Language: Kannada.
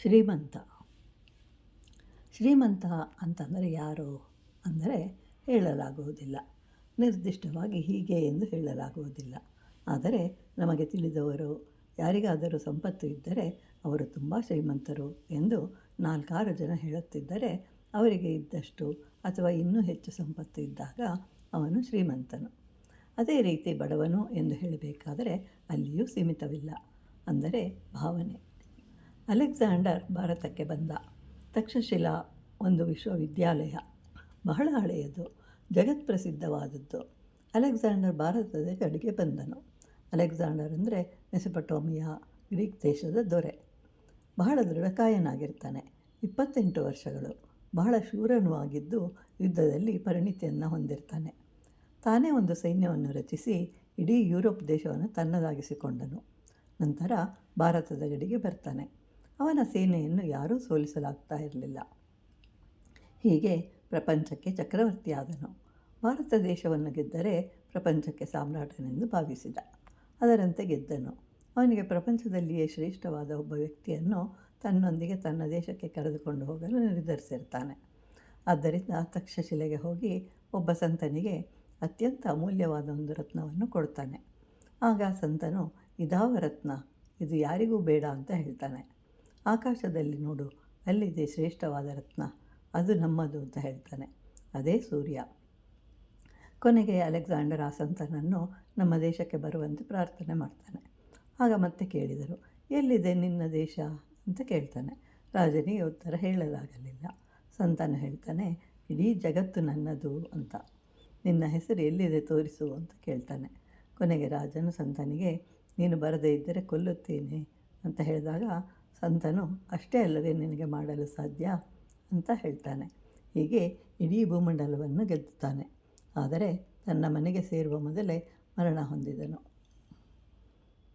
ಶ್ರೀಮಂತ. ಶ್ರೀಮಂತ ಅಂತಂದರೆ ಯಾರು ಅಂದರೆ ಹೇಳಲಾಗುವುದಿಲ್ಲ. ನಿರ್ದಿಷ್ಟವಾಗಿ ಹೀಗೆ ಎಂದು ಹೇಳಲಾಗುವುದಿಲ್ಲ. ಆದರೆ ನಮಗೆ ತಿಳಿದವರು ಯಾರಿಗಾದರೂ ಸಂಪತ್ತು ಇದ್ದರೆ ಅವರು ತುಂಬ ಶ್ರೀಮಂತರು ಎಂದು 4-6 ಜನ ಹೇಳುತ್ತಿದ್ದರೆ ಅವರಿಗೆ ಇದ್ದಷ್ಟು ಅಥವಾ ಇನ್ನೂ ಹೆಚ್ಚು ಸಂಪತ್ತು ಇದ್ದಾಗ ಅವನು ಶ್ರೀಮಂತನು. ಅದೇ ರೀತಿ ಬಡವನು ಎಂದು ಹೇಳಬೇಕಾದರೆ ಅಲ್ಲಿಯೂ ಸೀಮಿತವಿಲ್ಲ. ಅಂದರೆ ಭಾವನೆ. ಅಲೆಕ್ಸಾಂಡರ್ ಭಾರತಕ್ಕೆ ಬಂದ. ತಕ್ಷಶಿಲಾ ಒಂದು ವಿಶ್ವವಿದ್ಯಾಲಯ, ಬಹಳ ಹಳೆಯದು, ಜಗತ್ಪ್ರಸಿದ್ಧವಾದದ್ದು. ಅಲೆಕ್ಸಾಂಡರ್ ಭಾರತದ ಕಡೆಗೆ ಬಂದನು. ಅಲೆಕ್ಸಾಂಡರ್ ಅಂದರೆ ಮೆಸೊಪೊಟೇಮಿಯಾ, ಗ್ರೀಕ್ ದೇಶದ ದೊರೆ. ಬಹಳ ದೃಢಕಾಯನಾಗಿರ್ತಾನೆ. 28 ವರ್ಷಗಳು. ಬಹಳ ಶೂರನೂ ಆಗಿದ್ದು ಯುದ್ಧದಲ್ಲಿ ಪರಿಣಿತಿಯನ್ನು ಹೊಂದಿರ್ತಾನೆ. ತಾನೇ ಒಂದು ಸೈನ್ಯವನ್ನು ರಚಿಸಿ ಇಡೀ ಯುರೋಪ್ ದೇಶವನ್ನು ತನ್ನದಾಗಿಸಿಕೊಂಡನು. ನಂತರ ಭಾರತದ ಗಡಿಗೆ ಬರ್ತಾನೆ. ಅವನ ಸೇನೆಯನ್ನು ಯಾರೂ ಸೋಲಿಸಲಾಗ್ತಾ ಇರಲಿಲ್ಲ. ಹೀಗೆ ಪ್ರಪಂಚಕ್ಕೆ ಚಕ್ರವರ್ತಿಯಾದನು. ಭಾರತ ದೇಶವನ್ನು ಗೆದ್ದರೆ ಪ್ರಪಂಚಕ್ಕೆ ಸಾಮ್ರಾಟನೆಂದು ಭಾವಿಸಿದ. ಅದರಂತೆ ಗೆದ್ದನು. ಅವನಿಗೆ ಪ್ರಪಂಚದಲ್ಲಿಯೇ ಶ್ರೇಷ್ಠವಾದ ಒಬ್ಬ ವ್ಯಕ್ತಿಯನ್ನು ತನ್ನೊಂದಿಗೆ ತನ್ನ ದೇಶಕ್ಕೆ ಕರೆದುಕೊಂಡು ಹೋಗಲು ನಿರ್ಧರಿಸಿರ್ತಾನೆ. ಆದ್ದರಿಂದ ತಕ್ಷಶಿಲೆಗೆ ಹೋಗಿ ಒಬ್ಬ ಸಂತನಿಗೆ ಅತ್ಯಂತ ಅಮೂಲ್ಯವಾದ ಒಂದು ರತ್ನವನ್ನು ಕೊಡ್ತಾನೆ. ಆಗ ಸಂತನು, ಇದಾವ ರತ್ನ, ಇದು ಯಾರಿಗೂ ಬೇಡ ಅಂತ ಹೇಳ್ತಾನೆ. ಆಕಾಶದಲ್ಲಿ ನೋಡು, ಅಲ್ಲಿದೆ ಶ್ರೇಷ್ಠವಾದ ರತ್ನ, ಅದು ನಮ್ಮದು ಅಂತ ಹೇಳ್ತಾನೆ. ಅದೇ ಸೂರ್ಯ. ಕೊನೆಗೆ ಅಲೆಕ್ಸಾಂಡರ್ ಆ ಸಂತನನ್ನು ನಮ್ಮ ದೇಶಕ್ಕೆ ಬರುವಂತೆ ಪ್ರಾರ್ಥನೆ ಮಾಡ್ತಾನೆ. ಆಗ ಮತ್ತೆ ಕೇಳಿದರು, ಎಲ್ಲಿದೆ ನಿನ್ನ ದೇಶ ಅಂತ ಕೇಳ್ತಾನೆ. ರಾಜನಿಗೆ ಉತ್ತರ ಹೇಳಲಾಗಲಿಲ್ಲ. ಸಂತನು ಹೇಳ್ತಾನೆ, ಇಡೀ ಜಗತ್ತು ನನ್ನದು ಅಂತ. ನಿನ್ನ ಹೆಸರು ಎಲ್ಲಿದೆ ತೋರಿಸು ಅಂತ ಕೇಳ್ತಾನೆ. ಕೊನೆಗೆ ರಾಜನು ಸಂತನಿಗೆ, ನೀನು ಬರದೇ ಇದ್ದರೆ ಕೊಲ್ಲುತ್ತೇನೆ ಅಂತ ಹೇಳಿದಾಗ ಸಂತನು, ಅಷ್ಟೇ ಅಲ್ಲವೇ ನಿನಗೆ ಮಾಡಲು ಸಾಧ್ಯ ಅಂತ ಹೇಳ್ತಾನೆ. ಹೀಗೆ ಇಡೀ ಭೂಮಂಡಲವನ್ನು ಗೆದ್ದುತ್ತಾನೆ. ಆದರೆ ತನ್ನ ಮನೆಗೆ ಸೇರುವ ಮೊದಲೇ ಮರಣ ಹೊಂದಿದನು.